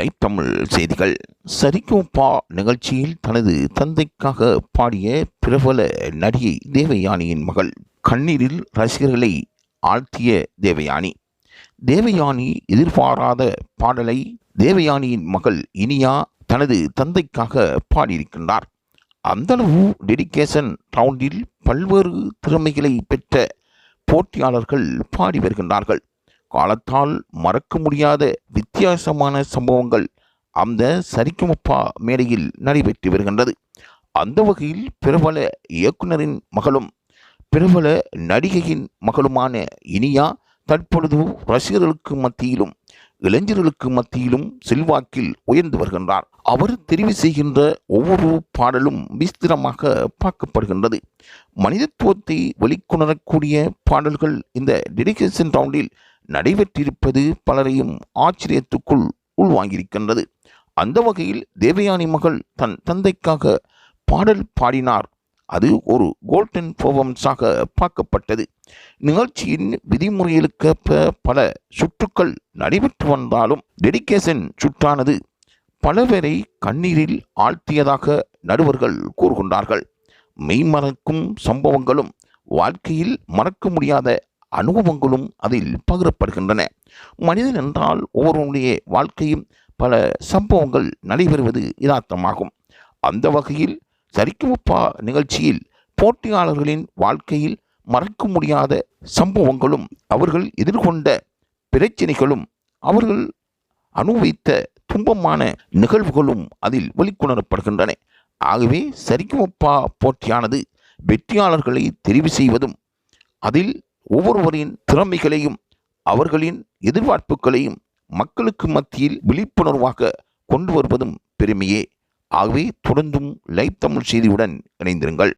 Live Tamil செய்திகள். சரிகமபா நிகழ்ச்சியில் தனது தந்தைக்காக பாடிய பிரபல நடிகை தேவயானியின் மகள் கண்ணீரில் ரசிகர்களை ஆழ்த்திய தேவயானி. தேவயானி எதிர்பாராத பாடலை தேவயானியின் மகள் இனியா தனது தந்தைக்காக பாடியிருக்கின்றார். அந்தளவு டெடிகேஷன் ரவுண்டில் பல்வேறு திறமைகளை பெற்ற போட்டியாளர்கள் பாடி வருகின்றார்கள். காலத்தால் மறக்க முடியாத வித்தியாசமான சம்பவங்கள் அந்த சரிகமபா மேடையில் நடைபெற்று வருகின்றது. அந்த வகையில் பிரபல இயக்குனரின் மகளும் பிரபல நடிகையின் மகளுமான இனியா தற்பொழுது ரசிகர்களுக்கு மத்தியிலும் இளைஞர்களுக்கு மத்தியிலும் செல்வாக்கில் உயர்ந்து வருகின்றார். அவர் தெரிவு செய்கின்ற ஒவ்வொரு பாடலும் விஸ்திரமாக பார்க்கப்படுகின்றது. மனிதத்துவத்தை வெளிக்கொணரக்கூடிய பாடல்கள் இந்த டெடிகேஷன் ரவுண்டில் நடைபெற்றிருப்பது பலரையும் ஆச்சரியத்துக்குள் உள்வாங்கியிருக்கின்றது. அந்த வகையில் தேவயானி மகள் தன் தந்தைக்காக பாடல் பாடினார். அது ஒரு கோல்டன் பெர்ஃபார்மன்ஸாக பார்க்கப்பட்டது. நிகழ்ச்சியின் விதிமுறைகளுக்கேற்ப பல சுற்றுக்கள் நடைபெற்று வந்தாலும் டெடிகேஷன் சுற்றானது பல பேரை கண்ணீரில் ஆழ்த்தியதாக நடுவர்கள் கூறுகின்றார்கள். மெய்மறக்கும் சம்பவங்களும் வாழ்க்கையில் மறக்க முடியாத அனுபவங்களும் அதில் பகிரப்படுகின்றன. மனிதன் என்றால் ஒவ்வொருவருடைய வாழ்க்கையும் பல சம்பவங்கள் நடைபெறுவது யதார்த்தமாகும். அந்த வகையில் சரிகமபா நிகழ்ச்சியில் போட்டியாளர்களின் வாழ்க்கையில் மறக்க முடியாத சம்பவங்களும் அவர்கள் எதிர்கொண்ட பிரச்சனைகளும் அவர்கள் அனுபவித்த துன்பமான நிகழ்வுகளும் அதில் வெளிக்கொணரப்படுகின்றன. ஆகவே சரிகமபா போட்டியானது வெற்றியாளர்களை தெரிவு செய்வதும் அதில் ஒவ்வொருவரின் திறமைகளையும் அவர்களின் எதிர்பார்ப்புகளையும் மக்களுக்கு மத்தியில் விழிப்புணர்வாக கொண்டு வருவதும் பெருமையே. ஆகவே தொடர்ந்தும் லைவ் தமிழ் செய்தியுடன் இணைந்திருங்கள்.